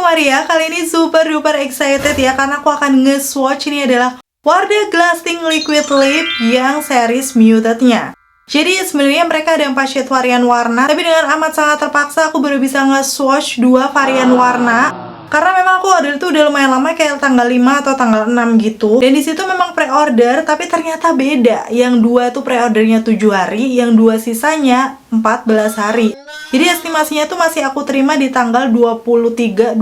Maria, kali ini super duper excited ya karena aku akan nge-swatch. Ini adalah Wardah Glasting Liquid Lip yang series Muted-nya. Jadi sebenarnya mereka ada 4 shade varian warna, tapi dengan amat sangat terpaksa aku baru bisa nge-swatch 2 varian warna. Karena memang aku order itu udah lumayan lama, kayak tanggal 5 atau tanggal 6 gitu. Dan disitu memang pre-order, tapi ternyata beda. Yang 2 tuh pre-ordernya 7 hari, yang 2 sisanya 14 hari. Jadi estimasinya tuh masih aku terima di tanggal 23-25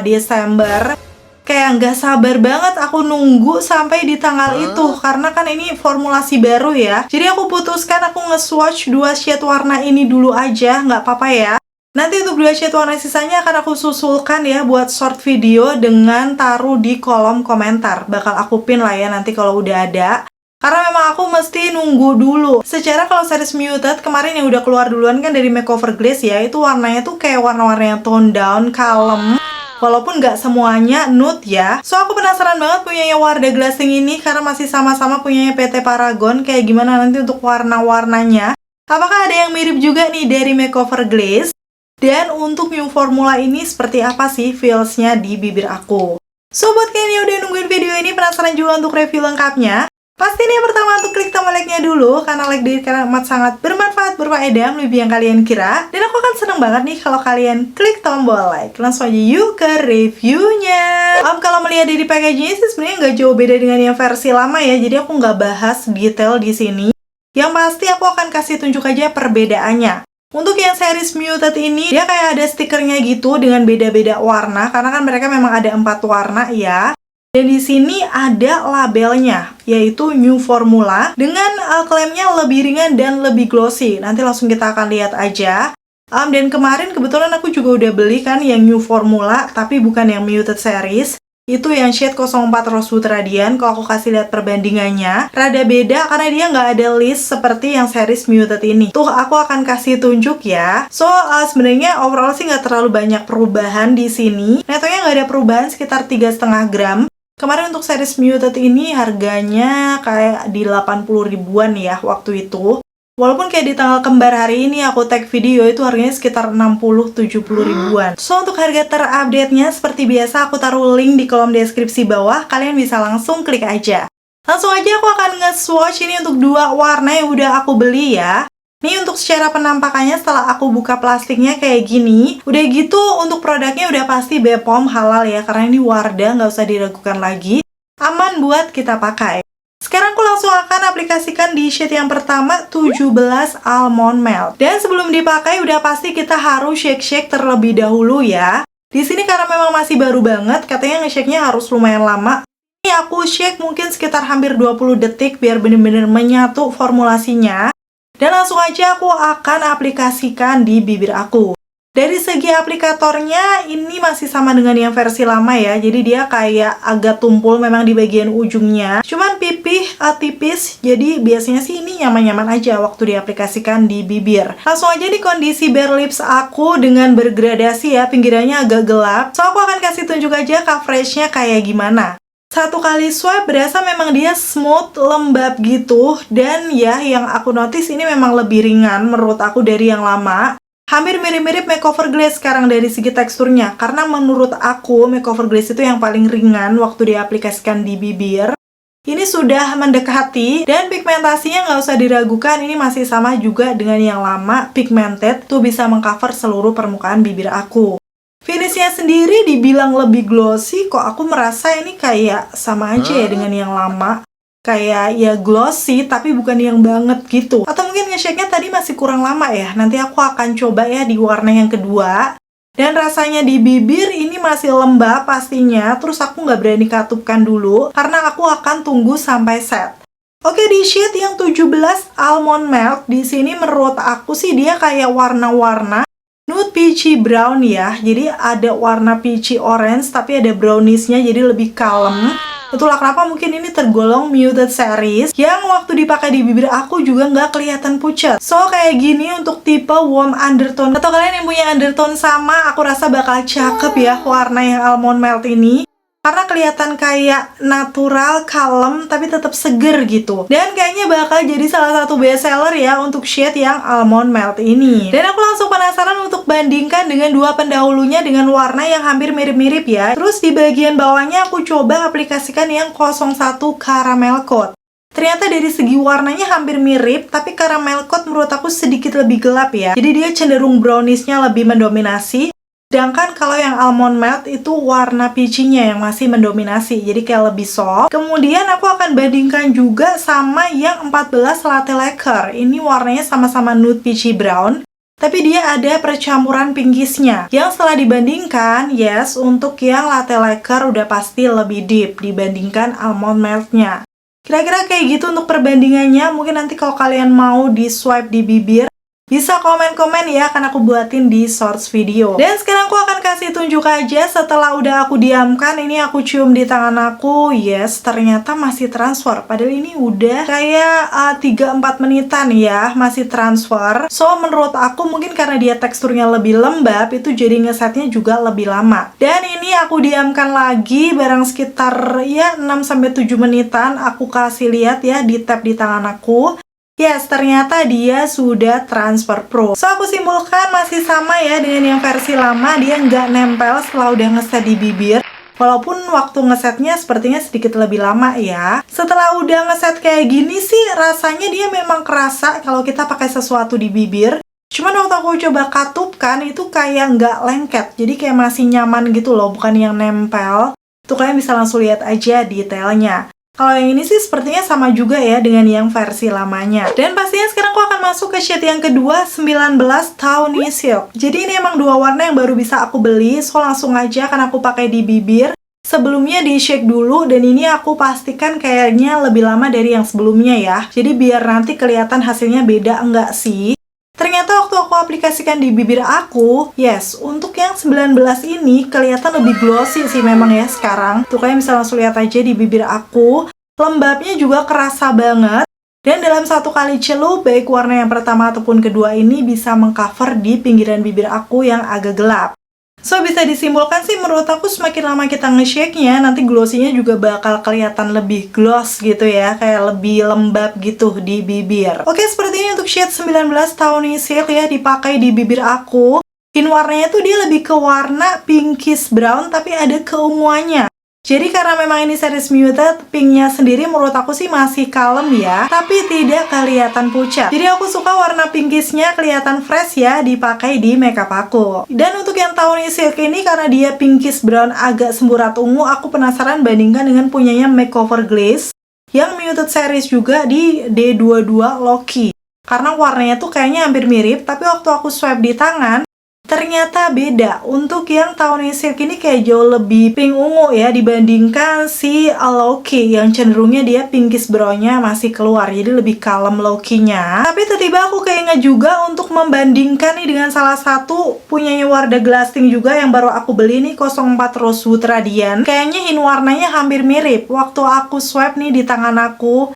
Desember. Kayak nggak sabar banget aku nunggu sampai di tanggal itu. Karena kan ini formulasi baru ya. Jadi aku putuskan aku nge-swatch 2 shade warna ini dulu aja, nggak apa-apa ya. Nanti untuk 2 shade warna sisanya akan aku susulkan ya buat short video dengan taruh di kolom komentar. Bakal aku pin lah ya nanti kalau udah ada. Karena memang aku mesti nunggu dulu. Secara kalau series Muted kemarin yang udah keluar duluan kan dari Makeover Glaze ya, itu warnanya tuh kayak warna-warna yang tone down, kalem. Walaupun nggak semuanya nude ya. So aku penasaran banget punyanya Wardah Glasting ini karena masih sama-sama punyanya PT Paragon. Kayak gimana nanti untuk warna-warnanya. Apakah ada yang mirip juga nih dari Makeover Glaze? Dan untuk new formula ini seperti apa sih feels-nya di bibir aku? So buat kalian yang udah nungguin video ini, penasaran juga untuk review lengkapnya? Pastiin yang pertama untuk klik tombol like-nya dulu, karena like dari kalian amat sangat bermanfaat, berfaedah, lebih yang kalian kira. Dan aku akan seneng banget nih kalau kalian klik tombol like. Langsung aja yuk ke reviewnya. Kalau melihat dari packagingnya sih sebenarnya nggak jauh beda dengan yang versi lama ya, jadi aku nggak bahas detail di sini. Yang pasti aku akan kasih tunjuk aja perbedaannya. Untuk yang series Muted ini, dia kayak ada stikernya gitu dengan beda-beda warna, karena kan mereka memang ada 4 warna ya. Dan di sini ada labelnya, yaitu New Formula, dengan klaimnya lebih ringan dan lebih glossy. Nanti langsung kita akan lihat aja. Dan kemarin kebetulan aku juga udah beli kan yang New Formula, tapi bukan yang Muted series. Itu yang shade 04 Rosewood Radiant. Kalau aku kasih lihat perbandingannya, rada beda karena dia nggak ada list seperti yang series Muted ini. Tuh, aku akan kasih tunjuk ya. So, sebenarnya overall sih nggak terlalu banyak perubahan di sini. Netonya nggak ada perubahan, sekitar 3,5 gram. Kemarin untuk series Muted ini harganya kayak di 80 ribuan ya waktu itu. Walaupun kayak di tanggal kembar hari ini aku tag video itu harganya sekitar 60-70 ribuan. So untuk harga terupdate-nya seperti biasa aku taruh link di kolom deskripsi bawah. Kalian bisa langsung klik aja. Langsung aja aku akan nge-swatch ini untuk 2 warna yang udah aku beli ya. Ini untuk secara penampakannya setelah aku buka plastiknya kayak gini. Udah gitu untuk produknya udah pasti BPOM halal ya, karena ini Wardah, nggak usah diragukan lagi. Aman buat kita pakai. Sekarang aku langsung akan aplikasikan di shade yang pertama, 17 Almond Melt. Dan sebelum dipakai udah pasti kita harus shake-shake terlebih dahulu ya. Di sini karena memang masih baru banget, katanya nge-shake-nya harus lumayan lama. Ini aku shake mungkin sekitar hampir 20 detik biar bener-bener menyatu formulasinya. Dan langsung aja aku akan aplikasikan di bibir aku. Dari segi aplikatornya, ini masih sama dengan yang versi lama ya. Jadi dia kayak agak tumpul memang di bagian ujungnya. Cuman pipih, tipis. Jadi biasanya sih ini nyaman-nyaman aja waktu diaplikasikan di bibir. Langsung aja di kondisi bare lips aku dengan bergradasi ya. Pinggirannya agak gelap. So aku akan kasih tunjuk aja coveragenya kayak gimana. Satu kali swipe berasa memang dia smooth, lembab gitu. Dan ya yang aku notice ini memang lebih ringan menurut aku dari yang lama. Hampir mirip-mirip Makeover Glaze sekarang dari segi teksturnya. Karena menurut aku Makeover Glaze itu yang paling ringan waktu diaplikasikan di bibir. Ini sudah mendekati dan pigmentasinya nggak usah diragukan. Ini masih sama juga dengan yang lama, pigmented. Tuh bisa mengcover seluruh permukaan bibir aku. Finishnya sendiri dibilang lebih glossy, kok aku merasa ini kayak sama aja ya dengan yang lama. Kayak ya glossy, tapi bukan yang banget gitu. Atau mungkin nge-shake-nya tadi masih kurang lama ya. Nanti aku akan coba ya di warna yang kedua. Dan rasanya di bibir ini masih lembab pastinya. Terus aku nggak berani katupkan dulu, karena aku akan tunggu sampai set. Oke, di shade yang 17 Almond Melt, di sini menurut aku sih dia kayak warna-warna nude peachy brown ya. Jadi ada warna peachy orange tapi ada brownish-nya, jadi lebih kalem. Itulah kenapa mungkin ini tergolong Muted series yang waktu dipakai di bibir aku juga nggak kelihatan pucat. So kayak gini untuk tipe warm undertone, atau kalian yang punya undertone sama, aku rasa bakal cakep ya warna yang Almond Melt ini. karena kelihatan kayak natural, kalem, tapi tetap seger gitu. Dan kayaknya bakal jadi salah satu best seller ya untuk shade yang almond melt ini. Dan aku langsung penasaran untuk bandingkan dengan dua pendahulunya dengan warna yang hampir mirip-mirip ya. Terus di bagian bawahnya aku coba aplikasikan yang 01 caramel coat. Ternyata dari segi warnanya hampir mirip, tapi caramel coat menurut aku sedikit lebih gelap ya. Jadi dia cenderung brownishnya lebih mendominasi. Sedangkan kalau yang almond melt itu warna peachy-nya yang masih mendominasi, jadi kayak lebih soft. Kemudian aku akan bandingkan juga sama yang 14 latte lacquer. Ini warnanya sama-sama nude peachy brown, tapi dia ada percampuran pinkish-nya. Yang setelah dibandingkan, yes, untuk yang latte lacquer udah pasti lebih deep dibandingkan almond melt-nya. Kira-kira kayak gitu untuk perbandingannya. Mungkin nanti kalau kalian mau di swipe di bibir, bisa komen-komen ya, akan aku buatin di shorts video. Dan sekarang aku akan kasih tunjuk aja setelah udah aku diamkan. Ini aku cium di tangan aku. Yes, ternyata masih transfer. Padahal ini udah kayak 3-4 menitan ya, masih transfer. So, menurut aku mungkin karena dia teksturnya lebih lembab, itu jadi ngesetnya juga lebih lama. Dan ini aku diamkan lagi barang sekitar ya 6-7 menitan. Aku kasih lihat ya di tap di tangan aku. Yes, ternyata dia sudah transfer pro. So, aku simpulkan masih sama ya dengan yang versi lama. Dia nggak nempel setelah udah ngeset di bibir. Walaupun waktu ngesetnya sepertinya sedikit lebih lama ya. Setelah udah ngeset kayak gini sih, rasanya dia memang kerasa kalau kita pakai sesuatu di bibir. Cuman waktu aku coba katupkan, itu kayak nggak lengket. Jadi kayak masih nyaman gitu loh, bukan yang nempel. Tuh kalian bisa langsung lihat aja detailnya. Kalau yang ini sih sepertinya sama juga ya dengan yang versi lamanya. Dan pastinya sekarang aku akan masuk ke shade yang kedua, 19 Tawny Silk. Jadi ini emang dua warna yang baru bisa aku beli, so langsung aja akan aku pakai di bibir. Sebelumnya di shake dulu, dan ini aku pastikan kayaknya lebih lama dari yang sebelumnya ya. Jadi biar nanti kelihatan hasilnya beda enggak sih. Ternyata waktu aku aplikasikan di bibir aku, yes, untuk yang 19 ini kelihatan lebih glossy sih memang ya sekarang. Tuh kalian bisa langsung lihat aja di bibir aku. Lembabnya juga kerasa banget. Dan dalam satu kali celup, baik warna yang pertama ataupun kedua ini bisa mengcover di pinggiran bibir aku yang agak gelap. So, bisa disimpulkan sih menurut aku semakin lama kita nge-shake-nya, nanti glossy-nya juga bakal kelihatan lebih gloss gitu ya, kayak lebih lembab gitu di bibir. Oke, seperti ini untuk shade 19 Tawny Silk ya, dipakai di bibir aku. Hint warnanya tuh dia lebih ke warna pinkish brown, tapi ada keunguannya. Jadi karena memang ini series muted, pinknya sendiri menurut aku sih masih kalem ya, tapi tidak kelihatan pucat. Jadi aku suka warna pinkishnya kelihatan fresh ya dipakai di makeup aku. Dan untuk yang Tawny Silk ini karena dia pinkish brown agak semburat ungu, aku penasaran bandingkan dengan punyanya Makeover Glaze yang muted series juga di D22 Loki. Karena warnanya tuh kayaknya hampir mirip, tapi waktu aku swipe di tangan, ternyata beda. Untuk yang Tawny Silk ini kayak jauh lebih pink ungu ya dibandingkan si Loki yang cenderungnya dia pinkish brownnya masih keluar, jadi lebih kalem Loki-nya. Tapi tiba-tiba aku keinget juga untuk membandingkan nih dengan salah satu punyanya Wardah Glassing juga yang baru aku beli nih, 04 Rosewood Radiant. Kayaknya hint warnanya hampir mirip. Waktu aku swipe nih di tangan aku,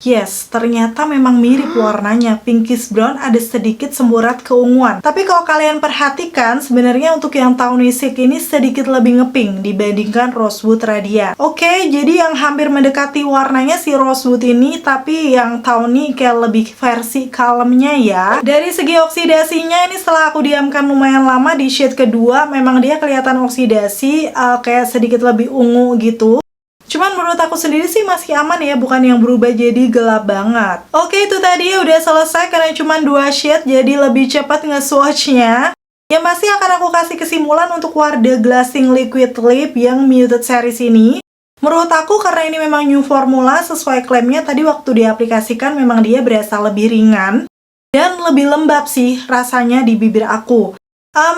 yes, ternyata memang mirip warnanya, pinkish brown, ada sedikit semburat keunguan. Tapi kalau kalian perhatikan, sebenarnya untuk yang Tawny Silk ini sedikit lebih ngepink dibandingkan Rosewood Radiant. Oke, jadi yang hampir mendekati warnanya si Rosewood ini, tapi yang Tawny kayak lebih versi kalemnya ya. Dari segi oksidasinya ini setelah aku diamkan lumayan lama di shade kedua, memang dia kelihatan oksidasi kayak sedikit lebih ungu gitu. Cuman menurut aku sendiri sih masih aman ya, bukan yang berubah jadi gelap banget. Oke, itu tadi udah selesai karena cuma 2 shade, jadi lebih cepat nge-swatch-nya. Yang pasti akan aku kasih kesimpulan untuk Wardah Glassing Liquid Lip yang muted series ini. Menurut aku karena ini memang new formula, sesuai klaimnya tadi waktu diaplikasikan memang dia berasa lebih ringan dan lebih lembab sih rasanya di bibir aku.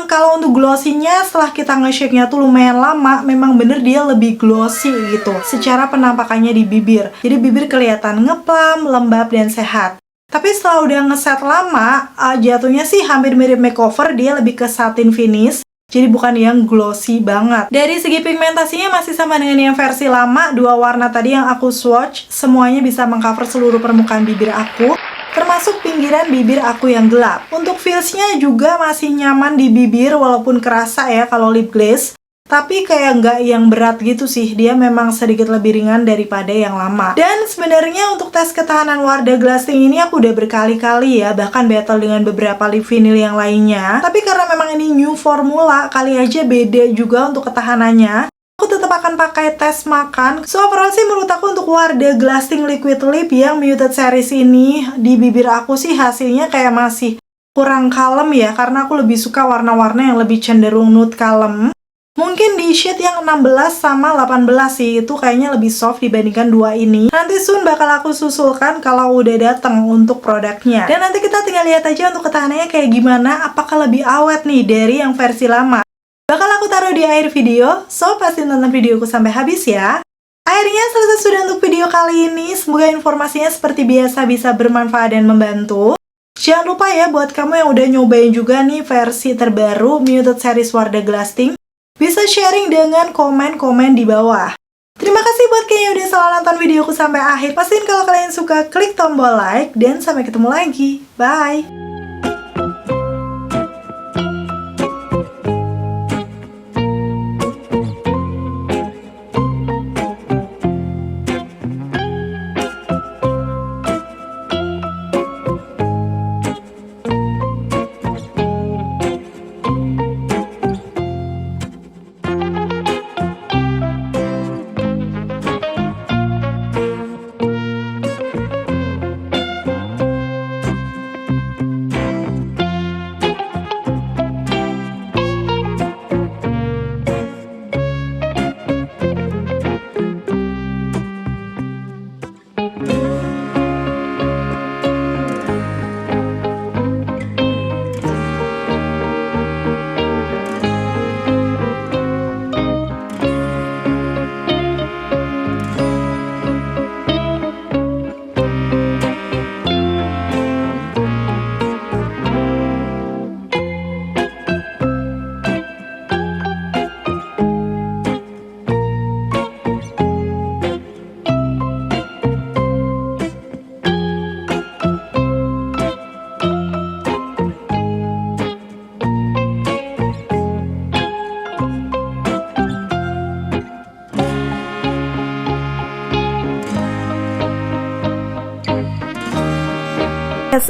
Kalau untuk glossy-nya setelah kita nge-shake-nya tuh lumayan lama, memang bener dia lebih glossy gitu secara penampakannya di bibir. Jadi bibir kelihatan ngeplam, lembab, dan sehat. Tapi setelah udah ngeset lama, jatuhnya sih hampir mirip makeover, dia lebih ke satin finish. Jadi bukan yang glossy banget. Dari segi pigmentasinya masih sama dengan yang versi lama, dua warna tadi yang aku swatch, semuanya bisa mengcover seluruh permukaan bibir aku, termasuk pinggiran bibir aku yang gelap. Untuk feels-nya juga masih nyaman di bibir walaupun kerasa ya kalau lip glaze. tapi kayak nggak yang berat gitu sih. Dia memang sedikit lebih ringan daripada yang lama. Dan sebenarnya untuk tes ketahanan Wardah Glasting ini aku udah berkali-kali ya, bahkan battle dengan beberapa lip vinyl yang lainnya. Tapi karena memang ini new formula, kali aja beda juga untuk ketahanannya, aku tetap akan pakai tes makan. So overall sih menurut aku untuk Wardah Glasting Liquid Lip yang Muted Series ini di bibir aku sih hasilnya kayak masih kurang kalem ya, karena aku lebih suka warna-warna yang lebih cenderung nude kalem. Mungkin di shade yang 16 sama 18 sih, itu kayaknya lebih soft dibandingkan dua ini. Nanti soon bakal aku susulkan kalau udah datang untuk produknya. Dan nanti kita tinggal lihat aja untuk ketahanannya kayak gimana, apakah lebih awet nih dari yang versi lama. Bakal aku taruh di akhir video, so pasti nonton videoku sampai habis ya. Akhirnya selesai sudah untuk video kali ini, semoga informasinya seperti biasa bisa bermanfaat dan membantu. Jangan lupa ya buat kamu yang udah nyobain juga nih versi terbaru Muted Series Wardah Glasting, bisa sharing dengan komen-komen di bawah. Terima kasih buat kalian yang udah selalu nonton videoku sampai akhir. Pastiin kalau kalian suka, klik tombol like, dan sampai ketemu lagi. Bye!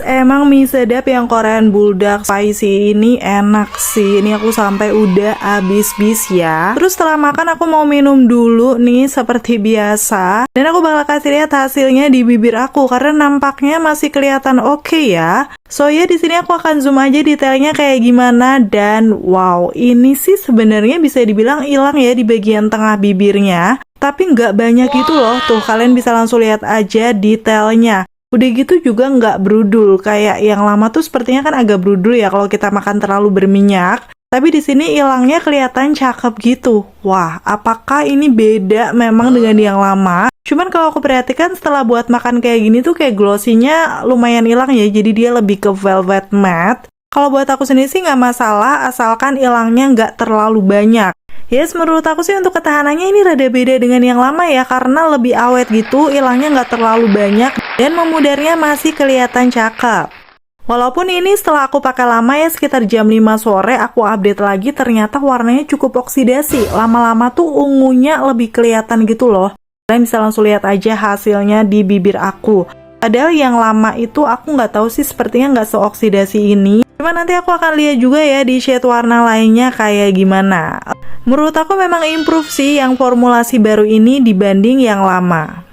Emang mie sedap yang Korean Bulldog Spicy ini enak sih. Ini aku sampai udah habis-bis ya. Terus setelah makan aku mau minum dulu nih seperti biasa. Dan aku bakal kasih lihat hasilnya di bibir aku karena nampaknya masih kelihatan oke ya. So ya di sini aku akan zoom aja detailnya kayak gimana, dan wow, ini sih sebenarnya bisa dibilang hilang ya di bagian tengah bibirnya. Tapi nggak banyak gitu loh. Tuh kalian bisa langsung lihat aja detailnya. Udah gitu juga nggak brudul, kayak yang lama tuh sepertinya kan agak brudul ya kalau kita makan terlalu berminyak. Tapi di sini hilangnya kelihatan cakep gitu. Wah, apakah ini beda memang dengan yang lama? Cuman kalau aku perhatikan setelah buat makan kayak gini tuh kayak glossy-nya lumayan hilang ya, jadi dia lebih ke velvet matte. Kalau buat aku sendiri sih nggak masalah, asalkan hilangnya nggak terlalu banyak. Yes, menurut aku sih untuk ketahanannya ini rada beda dengan yang lama ya, karena lebih awet gitu, hilangnya nggak terlalu banyak, dan memudarnya masih kelihatan cakep. Walaupun ini setelah aku pakai lama ya, sekitar jam 5 sore aku update lagi, ternyata warnanya cukup oksidasi. Lama-lama tuh ungunya lebih kelihatan gitu loh. Kalian bisa langsung lihat aja hasilnya di bibir aku. Padahal yang lama itu aku nggak tahu sih, sepertinya nggak seoksidasi ini. Cuma nanti aku akan lihat juga ya di shade warna lainnya kayak gimana. Menurut aku memang improve sih yang formulasi baru ini dibanding yang lama.